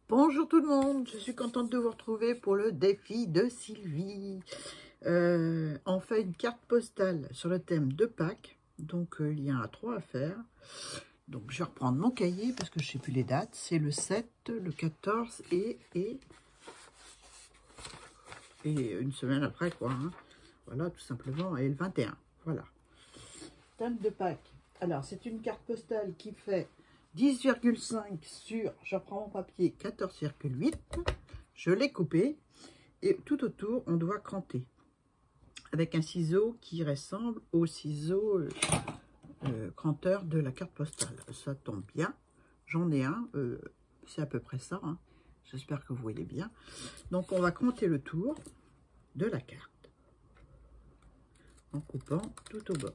Bonjour tout le monde, je suis contente de vous retrouver pour le défi de Sylvie. On fait une carte postale sur le thème de Pâques, donc il y en a 3 à faire. Donc je vais reprendre mon cahier parce que je ne sais plus les dates, c'est le 7, le 14 et une semaine après quoi. Hein. Voilà, tout simplement, et le 21, voilà. Thème de Pâques. Alors c'est une carte postale qui fait 10,5 sur, je reprends mon papier, 14,8. Je l'ai coupé et tout autour, on doit cranter avec un ciseau qui ressemble au ciseau cranteur de la carte postale. Ça tombe bien. J'en ai un, c'est à peu près ça. Hein. J'espère que vous voyez bien. Donc, on va cranter le tour de la carte en coupant tout au bord.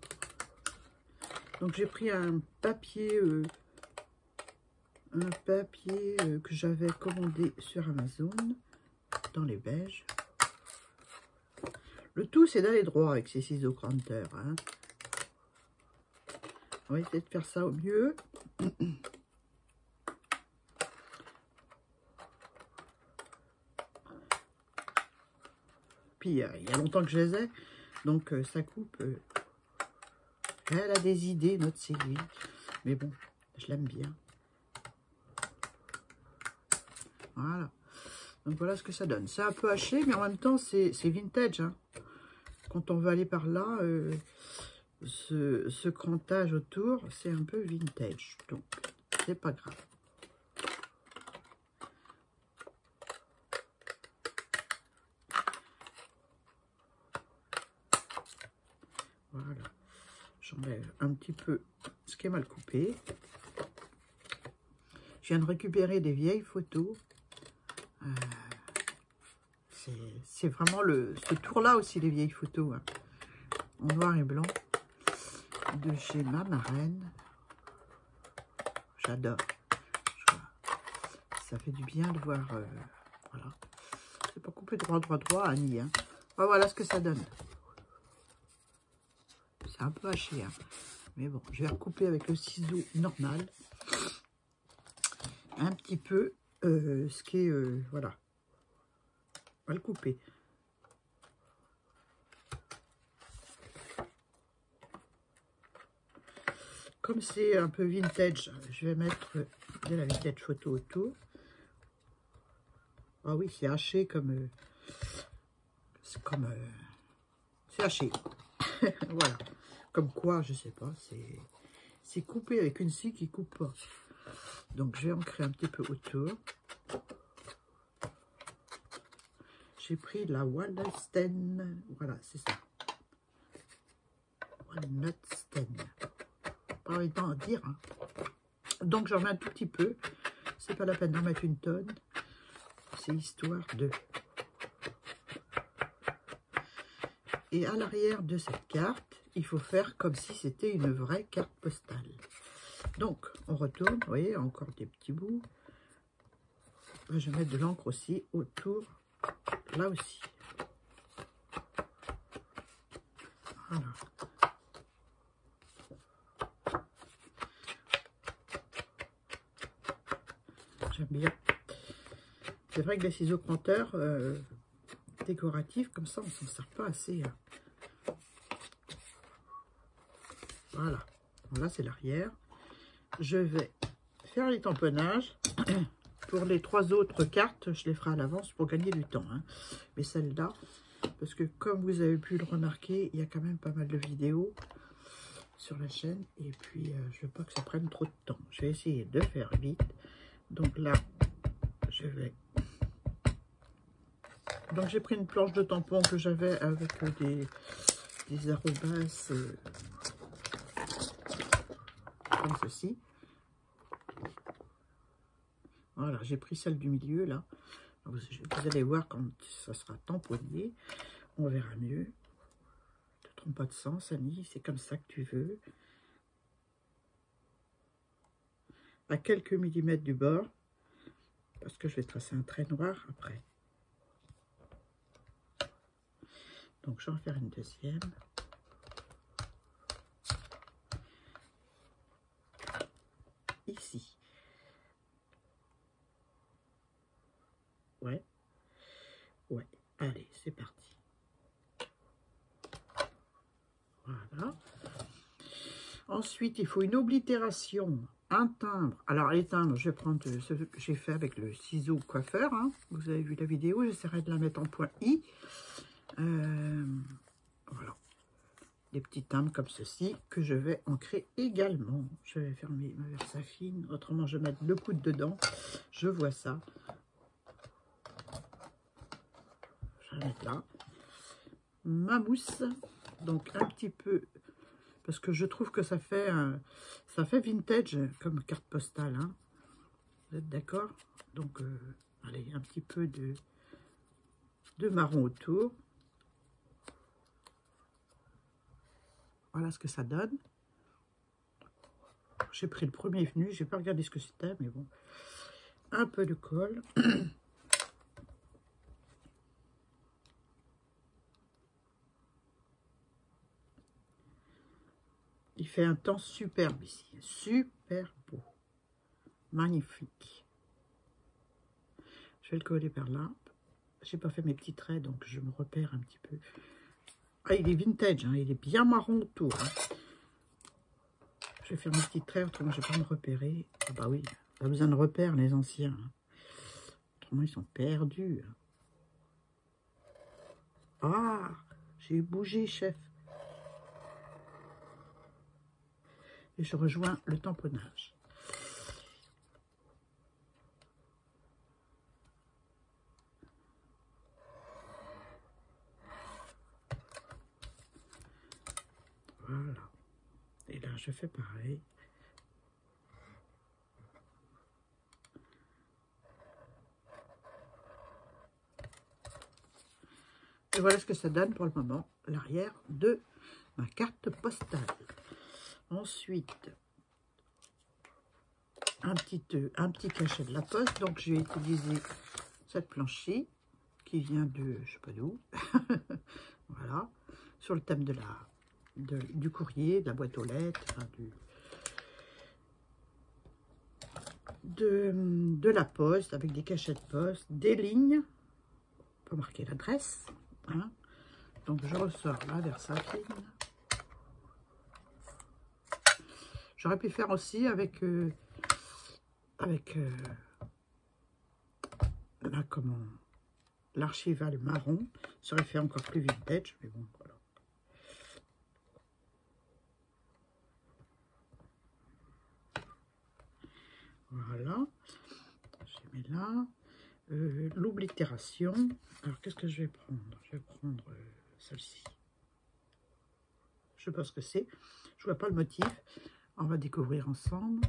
Donc, j'ai pris un papier... que j'avais commandé sur Amazon dans les beiges. Le tout, c'est d'aller droit avec ces ciseaux cranteurs. Hein. On va essayer de faire ça au mieux. Puis, il y a longtemps que je les ai, donc ça coupe. Elle a des idées, notre Sylvie. Mais bon, je l'aime bien. Voilà. Donc voilà ce que ça donne. C'est un peu haché, mais en même temps, c'est vintage. Hein. Quand on veut aller par là, ce crantage autour, c'est un peu vintage. Donc, c'est pas grave. Voilà. J'enlève un petit peu ce qui est mal coupé. Je viens de récupérer des vieilles photos. C'est vraiment ce tour-là aussi, les vieilles photos. Hein, en noir et blanc. De chez ma marraine. J'adore. Ça fait du bien de voir. Voilà. C'est pas coupé droit, Annie. Hein. Voilà ce que ça donne. C'est un peu haché. Hein. Mais bon, je vais recouper avec le ciseau normal. Un petit peu ce qui est. Voilà. On va le couper. Comme c'est un peu vintage, je vais mettre de la vintage photo autour. Ah oui, c'est haché comme... c'est haché. Voilà. Comme quoi, je sais pas. C'est coupé avec une scie qui coupe pas. Donc, je vais ancrer un petit peu autour. J'ai pris la Wallenstein. Voilà, c'est ça. Wallenstein. Pas évident à dire. Hein. Donc, j'en mets un tout petit peu. C'est pas la peine d'en mettre une tonne. C'est histoire de... Et à l'arrière de cette carte, il faut faire comme si c'était une vraie carte postale. Donc, on retourne. Vous voyez, encore des petits bouts. Je vais mettre de l'encre aussi autour, là aussi. Voilà. J'aime bien. C'est vrai que les ciseaux cranteurs décoratifs, comme ça, on ne s'en sert pas assez. Hein. Voilà. Là, c'est l'arrière. Je vais faire les tamponnages. Pour les 3 autres cartes, je les ferai à l'avance pour gagner du temps. Hein. Mais celle-là, parce que comme vous avez pu le remarquer, il y a quand même pas mal de vidéos sur la chaîne. Et puis, je veux pas que ça prenne trop de temps. Je vais essayer de faire vite. Donc là, je vais... Donc j'ai pris une planche de tampon que j'avais avec des arrobas comme ceci. Voilà, j'ai pris celle du milieu là. Vous allez voir quand ça sera tamponné, on verra mieux. Ne te trompe pas de sens, Annie, c'est comme ça que tu veux. À quelques millimètres du bord, parce que je vais tracer un trait noir après. Donc, je vais en faire une deuxième. Ici. Ouais. Ouais. Allez, c'est parti. Voilà. Ensuite, il faut une oblitération, un timbre. Alors, les timbres, je vais prendre ce que j'ai fait avec le ciseau coiffeur. Hein. Vous avez vu la vidéo, j'essaierai de la mettre en point I. Voilà. Des petits timbres comme ceci que je vais ancrer également. Je vais faire ma Versafine. Autrement, je vais mettre le coude dedans. Je vois ça. Je vais mettre là. Ma mousse. Donc, un petit peu... Parce que je trouve que ça fait vintage comme carte postale. Hein. Vous êtes d'accord? Donc, allez, un petit peu de marron autour. Voilà ce que ça donne. J'ai pris le premier venu. J'ai pas regardé ce que c'était, mais bon. Un peu de colle. Il fait un temps superbe ici. Super beau. Magnifique. Je vais le coller par là. J'ai pas fait mes petits traits, donc je me repère un petit peu. Ah, il est vintage, hein, il est bien marron autour. Hein. Je vais faire mes petits traits, autrement je vais pas me repérer. Ah bah oui, pas besoin de repères les anciens. Hein. Autrement ils sont perdus. Ah, j'ai bougé, chef. Et je rejoins le tamponnage. Voilà. Et là, je fais pareil. Et voilà ce que ça donne pour le moment, l'arrière de ma carte postale. Ensuite, un petit cachet de la poste. Donc, je vais utiliser cette planchée qui vient de, je sais pas d'où. Voilà. Sur le thème du courrier, de la boîte aux lettres, enfin, de la poste, avec des cachets de poste, des lignes pour marquer l'adresse. Hein. Donc, je ressors la Versafine. J'aurais pu faire aussi avec là, comment, l'archival marron. Ça aurait fait encore plus vintage, mais bon, voilà. Voilà, je mets là. L'oblitération. Alors, qu'est-ce que je vais prendre? Je vais prendre celle-ci. Je sais pas ce que c'est. Je vois pas le motif. On va découvrir ensemble.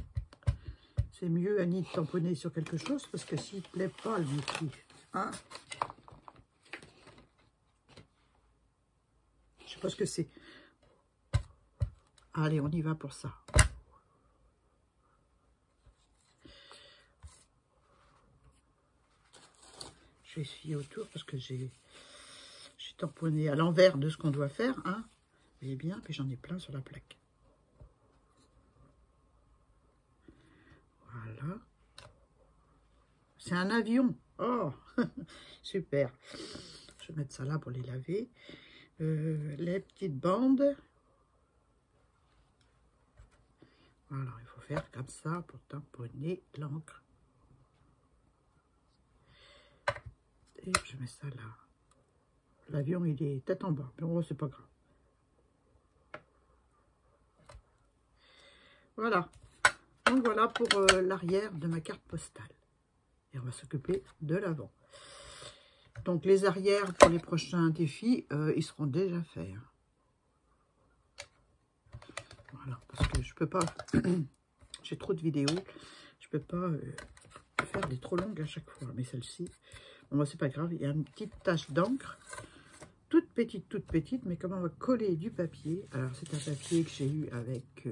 C'est mieux, Annie, de tamponner sur quelque chose, parce que s'il ne plaît pas le motif, hein, je sais pas ce que c'est. Allez, on y va pour ça. Je vais essuyer autour parce que j'ai tamponné à l'envers de ce qu'on doit faire, hein. Vous voyez bien, puis j'en ai plein sur la plaque. Voilà. C'est un avion. Oh, super. Je vais mettre ça là pour les laver. Les petites bandes. Voilà, il faut faire comme ça pour tamponner l'encre. Et je mets ça là. L'avion, il est tête en bas. Mais bon, c'est pas grave. Voilà. Donc voilà pour l'arrière de ma carte postale. Et on va s'occuper de l'avant. Donc les arrières pour les prochains défis, ils seront déjà faits. Hein. Voilà, parce que je peux pas, j'ai trop de vidéos, je peux pas faire des trop longues à chaque fois. Mais celle-ci, bon, c'est pas grave, il y a une petite tache d'encre, toute petite, mais comme on va coller du papier. Alors c'est un papier que j'ai eu avec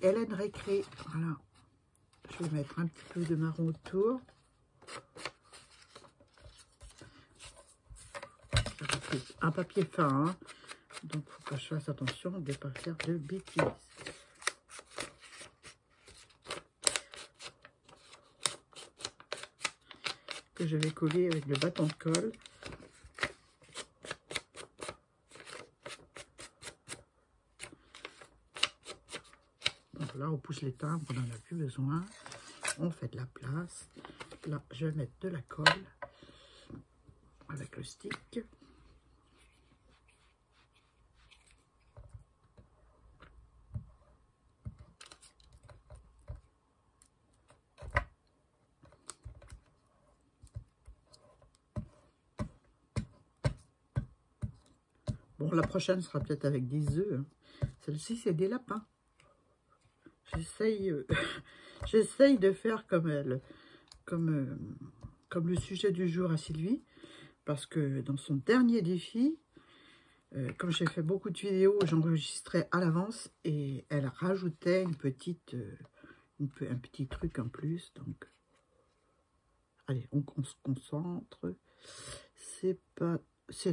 Hélène Récré. Voilà, je vais mettre un petit peu de marron autour. Un papier fin, hein. Donc il faut que je fasse attention de ne pas faire de bêtises. que je vais coller avec le bâton de colle. Donc là, on pousse les timbres, on n'en a plus besoin. On fait de la place. Là, je vais mettre de la colle avec le stick. Bon, la prochaine sera peut-être avec des œufs. Hein. Celle-ci, c'est des lapins. J'essaye j'essaye de faire comme elle, comme le sujet du jour à Sylvie. Parce que dans son dernier défi, comme j'ai fait beaucoup de vidéos, j'enregistrais à l'avance. Et elle rajoutait un petit truc en plus. Donc, allez, on se concentre. C'est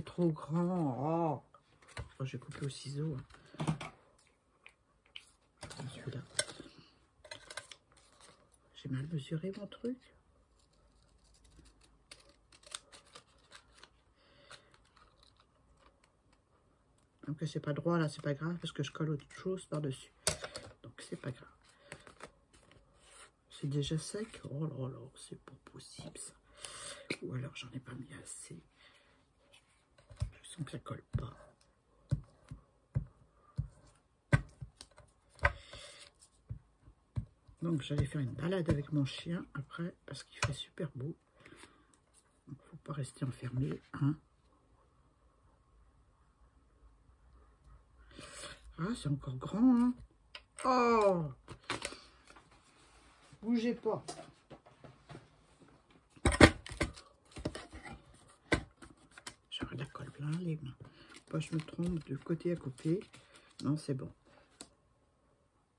trop grand. Oh, j'ai coupé au ciseau. Celui-là. J'ai mal mesuré mon truc. Donc c'est pas droit là, c'est pas grave parce que je colle autre chose par-dessus. Donc c'est pas grave. C'est déjà sec. Oh là là, c'est pas possible ça. Ou alors j'en ai pas mis assez. Je sens que ça colle pas. Donc j'allais faire une balade avec mon chien après parce qu'il fait super beau. Donc faut pas rester enfermé. Hein. Ah, c'est encore grand. Hein. Oh, bougez pas. J'aurai la colle plein les mains. Pas je me trompe de côté à côté. Non, c'est bon.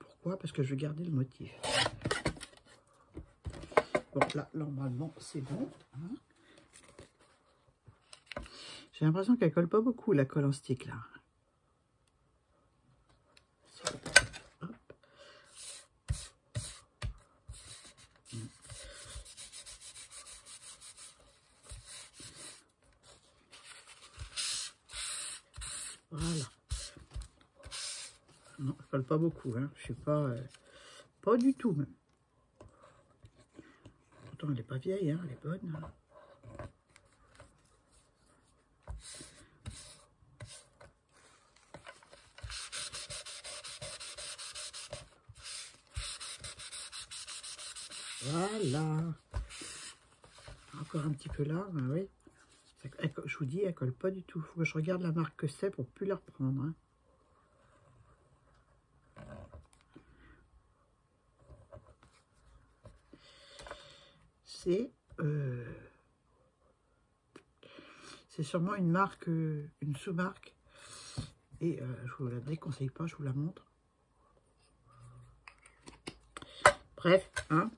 Pourquoi? Parce que je veux garder le motif. Donc là, normalement, c'est bon. Hein. J'ai l'impression qu'elle colle pas beaucoup, la colle en stick, là. Hop. Voilà. Non, elle colle pas beaucoup, hein. Je suis pas... pas du tout, même. Pourtant, elle n'est pas vieille, hein. Elle est bonne. Hein. Voilà. Encore un petit peu là, ben oui. Je vous dis, elle colle pas du tout. Il faut que je regarde la marque que c'est pour plus la reprendre. Hein. C'est sûrement une marque, une sous-marque. Et je vous la déconseille pas, je vous la montre. Bref, hein.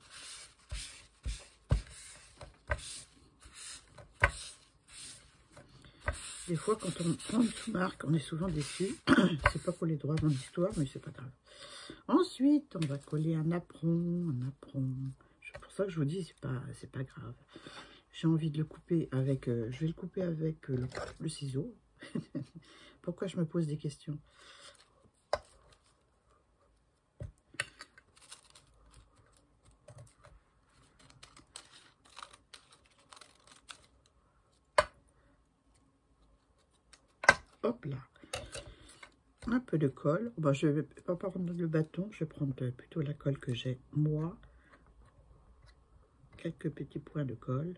Des fois, quand on prend une sous-marque, on est souvent déçu. C'est pas pour les droits dans l'histoire, mais c'est pas grave. Ensuite, on va coller un apron, C'est pour ça que je vous dis, c'est pas grave. J'ai envie de le couper avec, je vais le couper avec le ciseau. Pourquoi je me pose des questions? Hop là. Un peu de colle. Bon, je ne vais pas prendre le bâton, je vais prendre plutôt la colle que j'ai moi. Quelques petits points de colle.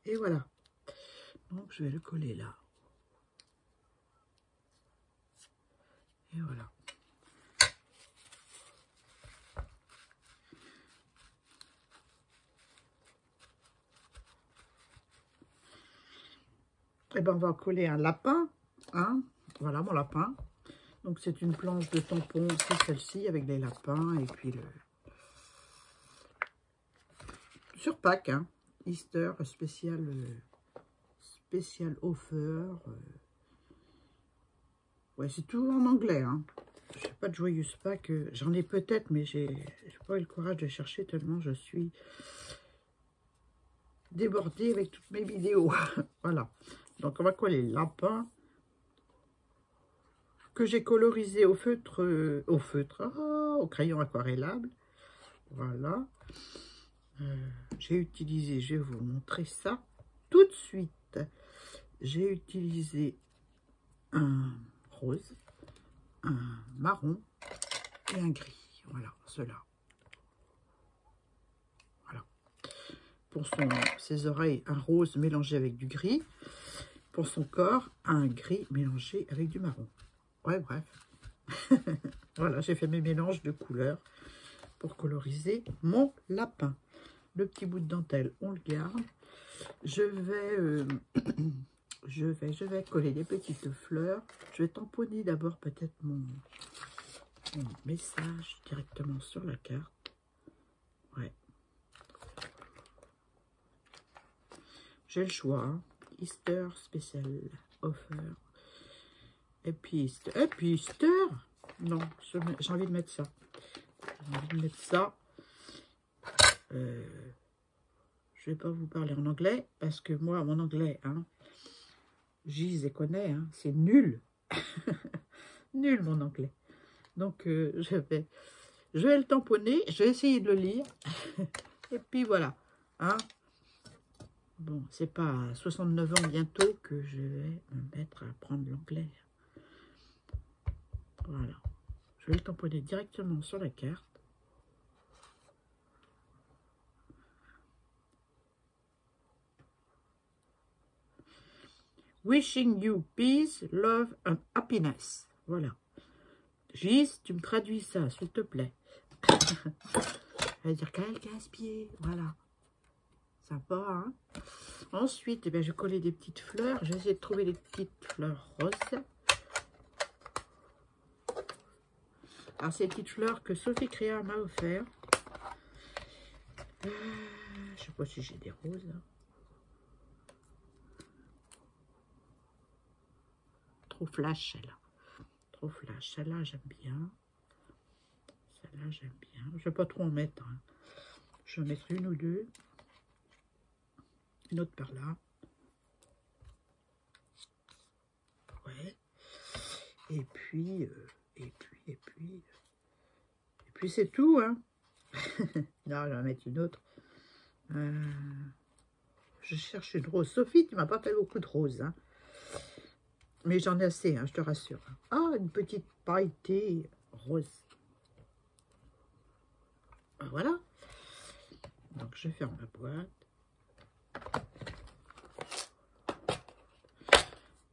Et voilà. Donc je vais le coller là. Et voilà. Et ben on va coller un lapin. Hein. Voilà mon lapin. Donc c'est une planche de tampon, c'est celle-ci avec les lapins et puis le sur Pâques, hein. Easter spécial spécial offer. Ouais, c'est tout en anglais. Hein. Je n'ai pas de joyeuse pack. J'en ai peut-être, mais j'ai pas eu le courage de chercher tellement je suis débordée avec toutes mes vidéos. Voilà. Donc, on va coller le lapin que j'ai colorisé au feutre, au crayon aquarellable. Voilà. J'ai utilisé, je vais vous montrer ça tout de suite. J'ai utilisé un rose, un marron et un gris. Voilà, ceux-là. Voilà. Pour ses oreilles, un rose mélangé avec du gris. Pour son corps, un gris mélangé avec du marron. Ouais, bref. Voilà, j'ai fait mes mélanges de couleurs pour coloriser mon lapin. Le petit bout de dentelle, on le garde. Je vais coller des petites fleurs. Je vais tamponner d'abord peut-être mon message directement sur la carte. Ouais. J'ai le choix. Hein. Easter Special Offer. Et puis Easter. Non, j'ai envie de mettre ça. J'ai envie de mettre ça. Je vais pas vous parler en anglais parce que moi, mon anglais, hein, Gise et connaît, hein, c'est nul. Nul mon anglais. Donc, je vais le tamponner, je vais essayer de le lire. Et puis voilà. Hein. Bon, c'est pas à 69 ans bientôt que je vais me mettre à apprendre l'anglais. Voilà. Je vais le tamponner directement sur la carte. Wishing you peace, love and happiness. Voilà. Gise, tu me traduis ça, s'il te plaît. Ça veut dire qu'elle casse-pied. Voilà. Sympa, hein. Ensuite, eh bien, je vais coller des petites fleurs. Je vais essayer de trouver des petites fleurs roses. Alors, ces petites fleurs que Sophie Créa m'a offert. Je ne sais pas si j'ai des roses. Là. Trop flash, celle-là. Trop flash. Celle-là, j'aime bien. Celle-là, j'aime bien. Je ne vais pas trop en mettre. Hein. Je vais en mettre une ou deux. Une autre par là. Ouais. Et puis c'est tout, hein. Non, je vais en mettre une autre. Je cherche une rose. Sophie, tu m'as pas fait beaucoup de roses, hein. Mais j'en ai assez, hein, je te rassure. Ah, une petite pailletée rose. Voilà. Donc, je ferme la boîte.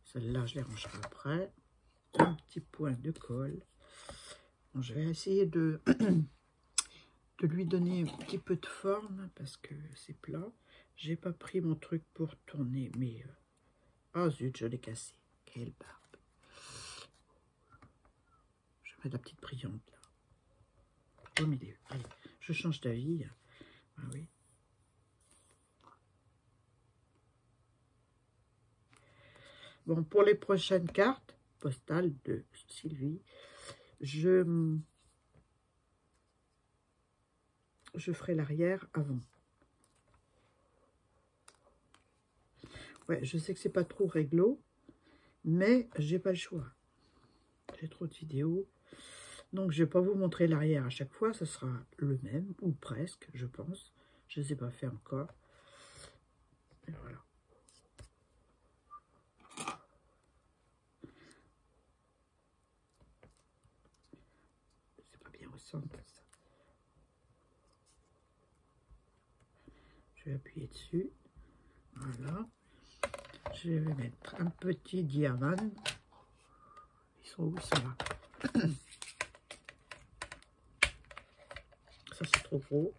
Celle-là, je les rangerai après. Un petit point de colle. Bon, je vais essayer de lui donner un petit peu de forme parce que c'est plat. J'ai pas pris mon truc pour tourner, mais... Ah zut, je l'ai cassé. Quelle barbe. Je vais mettre la petite brillante là. Au milieu. Allez, je change d'avis. Ah oui. Bon, pour les prochaines cartes postales de Sylvie, je ferai l'arrière avant. Ouais, je sais que c'est pas trop réglo, mais j'ai pas le choix. J'ai trop de vidéos. Donc, je vais pas vous montrer l'arrière à chaque fois. Ce sera le même, ou presque, je pense. Je ne les ai pas fait encore. Et voilà. C'est pas bien au centre, ça. Je vais appuyer dessus. Voilà. Je vais mettre un petit diamant. Ils sont où, ceux-là? Ça, c'est trop gros.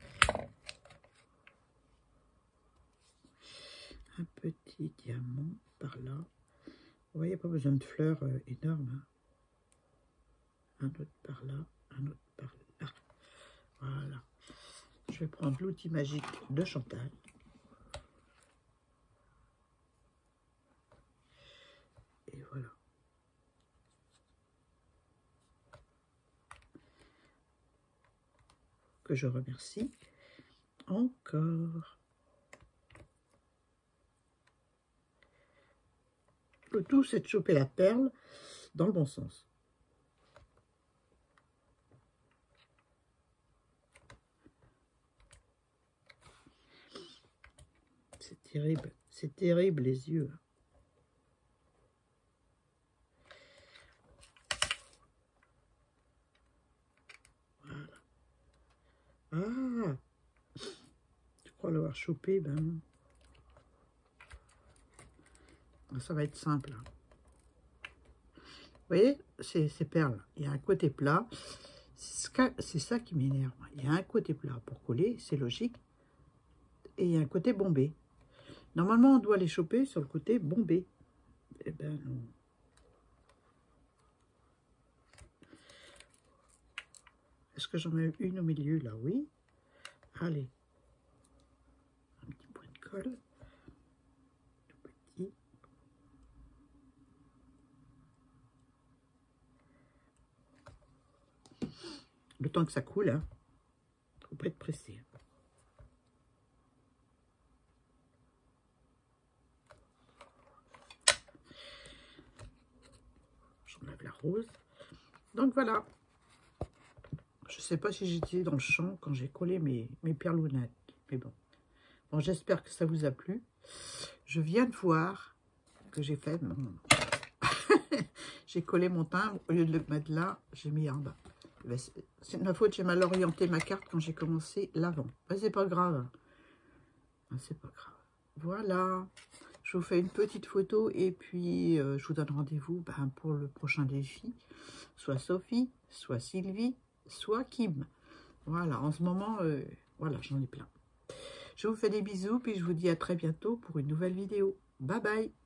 Un petit diamant par là. Vous voyez, pas besoin de fleurs énormes. Hein. Un autre par là, un autre par là. Voilà. Je vais prendre l'outil magique de Chantal. que je remercie encore. Le tout, c'est de choper la perle dans le bon sens. C'est terrible les yeux. Voilà. Ah, tu crois l'avoir chopé? Ben non. Ça va être simple. Vous voyez, ces perles, il y a un côté plat. C'est ça qui m'énerve. Il y a un côté plat pour coller, c'est logique. Et il y a un côté bombé. Normalement, on doit les choper sur le côté bombé. Eh ben non. Est-ce que j'en mets une au milieu, là? Oui. Allez. Un petit point de colle. Tout petit. Le temps que ça coule, hein. Faut pas être pressé. J'enlève la rose. Donc voilà. Je sais pas si j'étais dans le champ quand j'ai collé mes perlounettes. Mais bon. Bon, j'espère que ça vous a plu. Je viens de voir que j'ai fait. J'ai collé mon timbre. Au lieu de le mettre là, j'ai mis en bas. C'est de ma faute, j'ai mal orienté ma carte quand j'ai commencé l'avant. Mais c'est pas grave. C'est pas grave. Voilà. Je vous fais une petite photo et puis je vous donne rendez-vous pour le prochain défi. Soit Sophie, soit Sylvie, soit Kim. Voilà, en ce moment, voilà, j'en ai plein. Je vous fais des bisous, puis je vous dis à très bientôt pour une nouvelle vidéo. Bye bye!